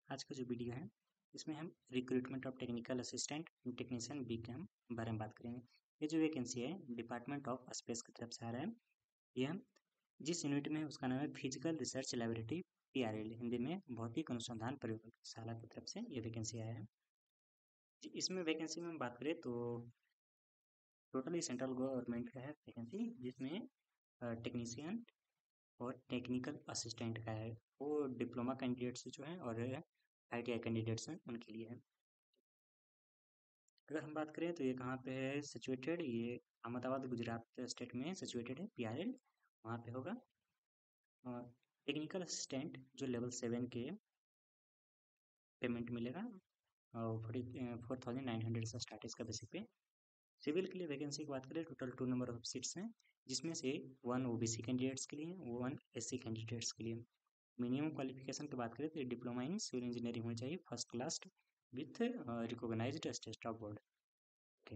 आज का जो वीडियो है इसमें हम recruitment of technical assistant technician B के हम बारे में बात करेंगे। ये जो वैकेंसी है डिपार्टमेंट ऑफ स्पेस की तरफ से आ रहा है। यह जिस यूनिट में है उसका नाम है physical research laboratory PRL, Hindi में भौतिक अनुसंधान प्रयोगशाला की तरफ से ये वैकेंसी आया है। इसमें वैकेंसी में हम बात करें तो टोटली सेंट्रल गवर्नमेंट का है वैकेंसी, जिसमें टेक्नीशियन और टेक्निकल असिस्टेंट का है। वो डिप्लोमा कैंडिडेट्स जो हैं और ITI कैंडिडेट्स हैं उनके लिए है। अगर हम बात करें तो ये कहाँ पे है सिचुएटेड, ये अहमदाबाद गुजरात स्टेट में सिचुएटेड है PRL, वहाँ पे होगा। टेक्निकल असिस्टेंट जो लेवल 7 के पेमेंट मिलेगा और 4,900 से स्टार्ट इसका बेसिक पे। सिविल के लिए वैकेंसी की बात करें टोटल 2 नंबर ऑफ सीट्स हैं, जिसमें से 1 OBC कैंडिडेट्स के लिए, 1 SC कैंडिडेट्स के लिए। मिनिमम क्वालिफिकेशन की बात करें तो डिप्लोमा इन सिविल इंजीनियरिंग होनी चाहिए first class with recognised state of board. Okay,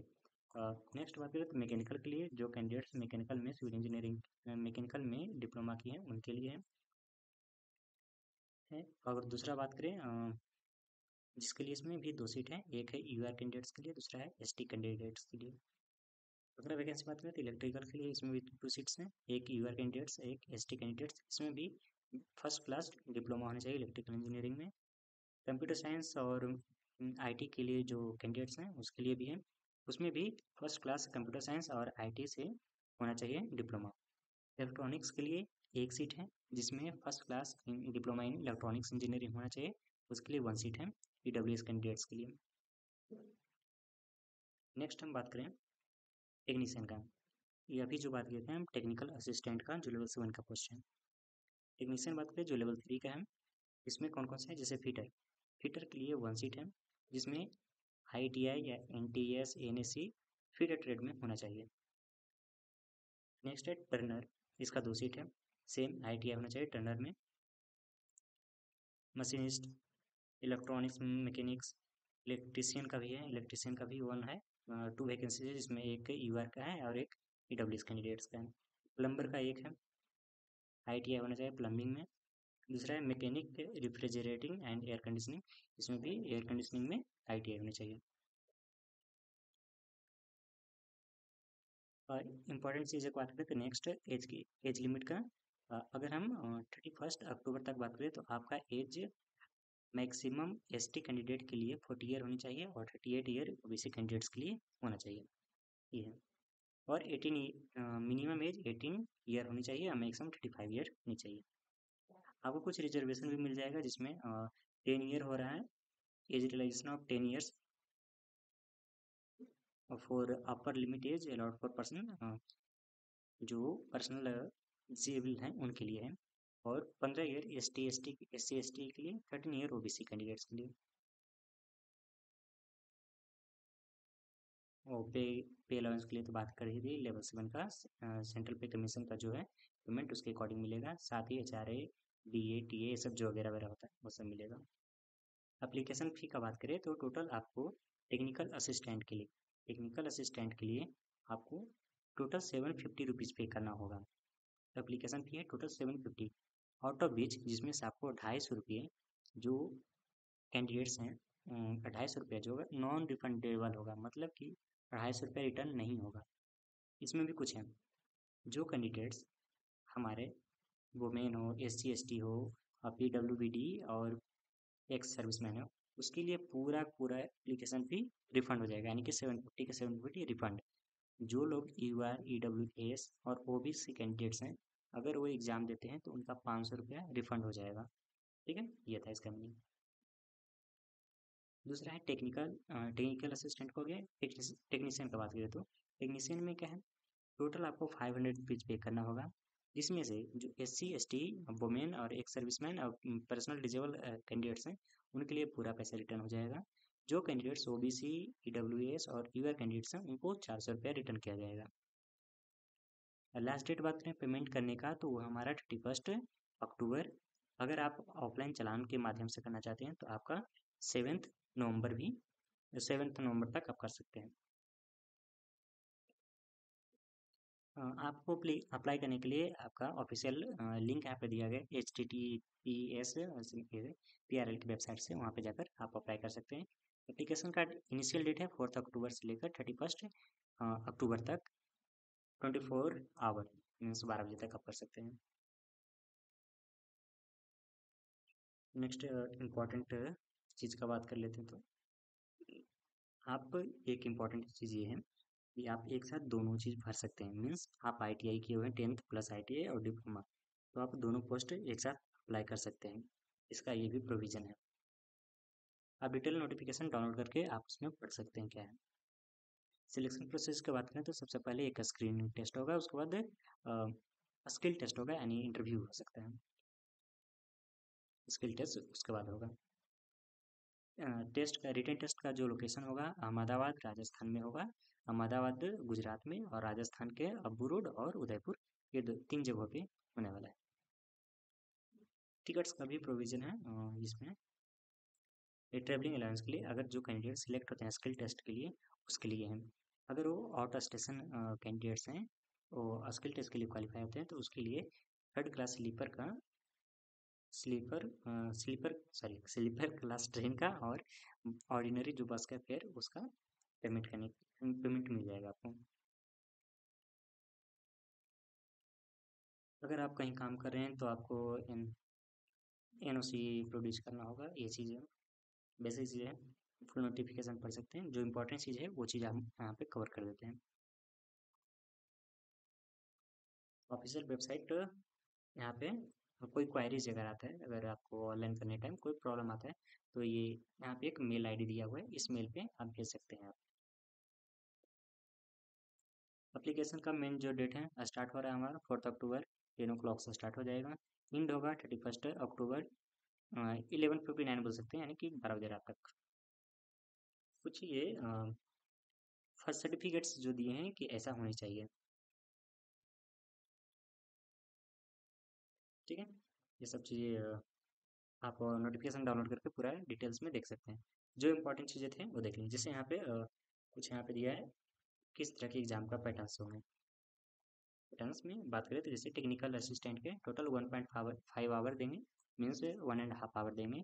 next बात करें तो मैकेनिकल के लिए, जो कैंडिडेट्स मैकेनिकल में सिविल इंजीनियरिंग मैकेनिकल में डिप्लोमा की हैं उनके लिए है। और दूसरा बात करें जिसके लिए इसमें भी 2 सीट हैं, एक है UR कैंडिडेट्स के लिए, दूसरा है ST कैंडिडेट्स के लिए। अगर वैकेंसी बात करें तो इलेक्ट्रिकल के लिए इसमें भी 2 सीट्स हैं, एक UR कैंडिडेट्स, एक ST कैंडिडेट्स। इसमें भी फर्स्ट क्लास डिप्लोमा होना चाहिए इलेक्ट्रिकल इंजीनियरिंग में। कंप्यूटर साइंस और IT के लिए जो कैंडिडेट्स हैं उसके लिए भी है, उसमें भी फर्स्ट क्लास कंप्यूटर साइंस और IT से होना चाहिए डिप्लोमा। इलेक्ट्रॉनिक्स के लिए एक सीट है, जिसमें first class diploma in electronics engineering होना चाहिए, उसके लिए 1 सीट है EWS कैंडिडेट्स के लिए। नेक्स्ट हम बात करें टेक्नीशियन का। ये अभी जो बात करते हैं हम टेक्निकल असिस्टेंट का, जो लेवल 7 का पोस्ट है। टेक्नीशियन बात करें जो लेवल 3 का है, इसमें कौन कौन से है, जैसे फिटर। फिटर के लिए 1 सीट है, जिसमें ITI या NTS NSC फीडर ट्रेड में होना चाहिए। नेक्स्ट है टर्नर, इसका 2 सीट है, सेम ITI होना चाहिए टर्नर में। मशीनिस्ट, इलेक्ट्रॉनिक्स मैकेनिक्स, इलेक्ट्रीशियन का भी है, इलेक्ट्रीशियन का भी 1 है, 2 वैकेंसी है, जिसमें एक UR का है और एक EWS कैंडिडेट्स का है। प्लम्बर का एक है, ITI होना चाहिए प्लम्बिंग में। दूसरा है mechanic refrigerating and air conditioning, इसमें भी एयर कंडीशनिंग में ITI होनी चाहिए। और इम्पॉर्टेंट चीज़ें की बात करें तो नेक्स्ट एज की एज लिमिट का, अगर हम 31 अक्टूबर तक बात करें तो आपका एज मैक्सिमम ST कैंडिडेट के लिए 40 ईयर होनी चाहिए और 38 ईयर OBC कैंडिडेट्स के लिए होना चाहिए, ये है। और 18 मिनिमम एज 18 ईयर होनी चाहिए और मैक्सिमम 35 ईयर होनी चाहिए। आपको कुछ रिजर्वेशन भी मिल जाएगा, जिसमें 10 ईयर हो रहा है, age relaxation of 10 years for upper limit age allowed for person, जो पर्सनल डिसेबल हैं उनके लिए है। और 15 ईयर SC ST के लिए, 13 ईयर OBC कैंडिडेट्स के लिए। और पे अलाउंस के लिए तो बात कर ही थी, लेवल 7 का सेंट्रल पे कमीशन का जो है पेमेंट उसके अकॉर्डिंग मिलेगा, साथ ही HRA DA TA ये सब जो वगैरह वगैरह होता है वो सब मिलेगा। एप्लीकेशन फ़ी का बात करें तो टोटल आपको टेक्निकल असिस्टेंट के लिए आपको टोटल 750 रुपीज़ पे करना होगा। एप्लीकेशन फ़ी है टोटल 750, आउट ऑफ विच जिसमें से आपको 250 रुपये जो कैंडिडेट्स हैं, 250 रुपये जो नॉन रिफंडेबल होगा, मतलब कि 250 रुपये रिटर्न नहीं होगा। इसमें भी कुछ हैं, जो कैंडिडेट्स हमारे वुमेन हो, SC ST हो, PWBD और एक्स सर्विसमैन है, उसके लिए पूरा पूरा एप्लीकेशन फ़ी रिफंड हो जाएगा, यानी कि 750 के 750 रिफंड। जो लोग UR EWS और OBC कैंडिडेट्स हैं, अगर वो एग्ज़ाम देते हैं तो उनका 500 रुपया रिफंड हो जाएगा। ठीक है, ये था इसका मीनिंग। दूसरा है टेक्निकल असिस्टेंट को हो गया। टेक्नीशियन का बात करें तो टेक्नीशियन में क्या है, टोटल आपको 500 रुपीज़ पे करना होगा, जिसमें से जो SC ST वुमेन और एक सर्विसमैन और पर्सनल डिजेबल कैंडिडेट्स हैं उनके लिए पूरा पैसा रिटर्न हो जाएगा। जो कैंडिडेट्स OBC EWS और UR कैंडिडेट्स हैं उनको 400 रुपया रिटर्न किया जाएगा। लास्ट डेट बात करें पेमेंट करने का तो वो हमारा 31 अक्टूबर। अगर आप ऑफलाइन चालान के माध्यम से करना चाहते हैं तो आपका 7 नवंबर तक आप कर सकते हैं। आपको अप्लाई करने के लिए आपका ऑफिशियल लिंक यहाँ पे दिया गया HTTPS PRL की वेबसाइट से, वहाँ पे जाकर आप अप्लाई कर सकते हैं। एप्लीकेशन का इनिशियल डेट है 4 अक्टूबर से लेकर 31 अक्टूबर तक 24 आवर मीन्स 12 बजे तक आप कर सकते हैं। नेक्स्ट इम्पॉर्टेंट चीज़ का बात कर लेते हैं, तो आप एक इम्पॉर्टेंट चीज़ ये है कि आप एक साथ दोनों चीज़ भर सकते हैं। मीन्स आप ITI किए हुए हैं 10th प्लस ITI और डिप्लोमा, तो आप दोनों पोस्ट एक साथ अप्लाई कर सकते हैं। इसका ये भी प्रोविज़न है। आप डिटेल नोटिफिकेशन डाउनलोड करके आप उसमें पढ़ सकते हैं क्या है। सिलेक्शन प्रोसेस की बात करें तो सबसे पहले एक स्क्रीनिंग टेस्ट होगा, उसके बाद स्किल टेस्ट होगा, यानी इंटरव्यू हो सकता है। स्किल टेस्ट उसके बाद होगा। टेस्ट का रिटन टेस्ट का जो लोकेशन होगा अहमदाबाद राजस्थान में होगा। अहमदाबाद गुजरात में और राजस्थान के अब्बू रोड और उदयपुर, ये 3 जगहों पे होने वाला है। टिकट्स का भी प्रोविज़न है इसमें। ये ट्रैवलिंग अलाउंस के लिए अगर जो कैंडिडेट सिलेक्ट होते हैं स्किल टेस्ट के लिए, उसके लिए है। अगर वो आउट स्टेशन कैंडिडेट्स हैं, वो स्किल टेस्ट के लिए क्वालिफाई होते हैं, तो उसके लिए third class sleeper class train का और ऑर्डिनरी जो बस का फेयर उसका पेमेंट मिल जाएगा आपको। अगर आप कहीं काम कर रहे हैं तो आपको NOC प्रोड्यूस करना होगा। ये चीज़ें बेसिक चीज़ें हैं। फुल नोटिफिकेशन पढ़ सकते हैं, जो इंपॉर्टेंट चीज़ है वो चीज़ हम यहाँ पे कवर कर देते हैं। ऑफिशियल वेबसाइट यहाँ पे कोई क्वायरीज अगर आता है, अगर आपको ऑनलाइन करने टाइम कोई प्रॉब्लम आता है, तो ये यहाँ पे एक मेल ID दिया हुआ है, इस मेल पे आप भेज सकते हैं। आप एप्लीकेशन का मेन जो डेट है स्टार्ट हो रहा है हमारा 4 अक्टूबर 10 o'clock से स्टार्ट हो जाएगा। इंड होगा 31 अक्टूबर 11:59 बोल सकते हैं, यानी कि 12 बजे रात तक। कुछ ये फर्स्ट सर्टिफिकेट्स जो दिए हैं कि ऐसा होनी चाहिए, ठीक है। ये सब चीज़ें आप नोटिफिकेशन डाउनलोड करके पूरा डिटेल्स में देख सकते हैं। जो इंपॉर्टेंट चीज़ें थे वो देख लीजिए। जैसे यहाँ पे कुछ यहाँ पे दिया है किस तरह के एग्जाम का पैटर्न्स होंगे। पैटर्न्स में बात करें तो जैसे टेक्निकल असिस्टेंट के टोटल 1.5 आवर देंगे, मीन्स 1.5 आवर देंगे,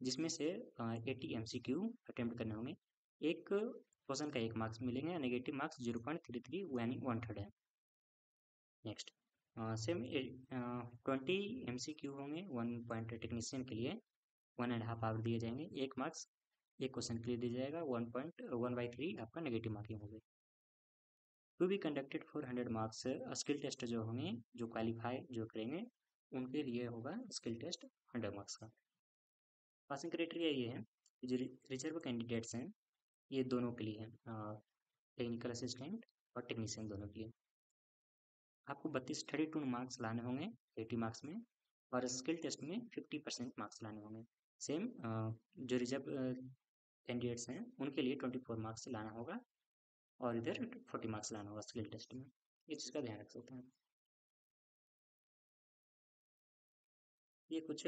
जिसमें से 80 MCQ अटेम्प्ट करने होंगे। एक क्वेश्चन का 1 मार्क्स मिलेंगे, नेगेटिव मार्क्स 0.33 यानी 1/3 है। नेक्स्ट सेम 20 MCQ होंगे 1 पॉइंट टेक्नीशियन के लिए, 1.5 आवर दिए जाएंगे। 1 मार्क्स एक क्वेश्चन के लिए दिया जाएगा, 1.1/3 आपका नेगेटिव मार्किंग होगी। To be conducted for 100 marks skill test जो होंगे, जो क्वालिफाई जो करेंगे उनके लिए होगा स्किल टेस्ट 100 मार्क्स का। पासिंग क्राइटेरिया ये है कि जो रिजर्व कैंडिडेट्स हैं ये दोनों के लिए हैं, टेक्निकल असिस्टेंट और टेक्नीशियन दोनों के लिए। आपको 32 मार्क्स लाने होंगे 80 मार्क्स में, और स्किल टेस्ट में 50% मार्क्स लाने होंगे। सेम जो रिजर्व कैंडिडेट्स हैं उनके लिए 24 मार्क्स लाना होगा, और इधर 40 मार्क्स लाना होगा स्किल टेस्ट में। ये चीज़ का ध्यान रख सकते हैं। ये कुछ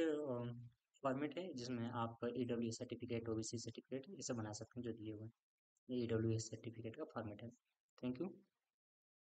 फॉर्मेट है जिसमें आप EWS सर्टिफिकेट, OBC सर्टिफिकेट ये सब बना सकते हैं जो दिए हुए हैं। ये EWS सर्टिफिकेट का फॉर्मेट है। Thank you.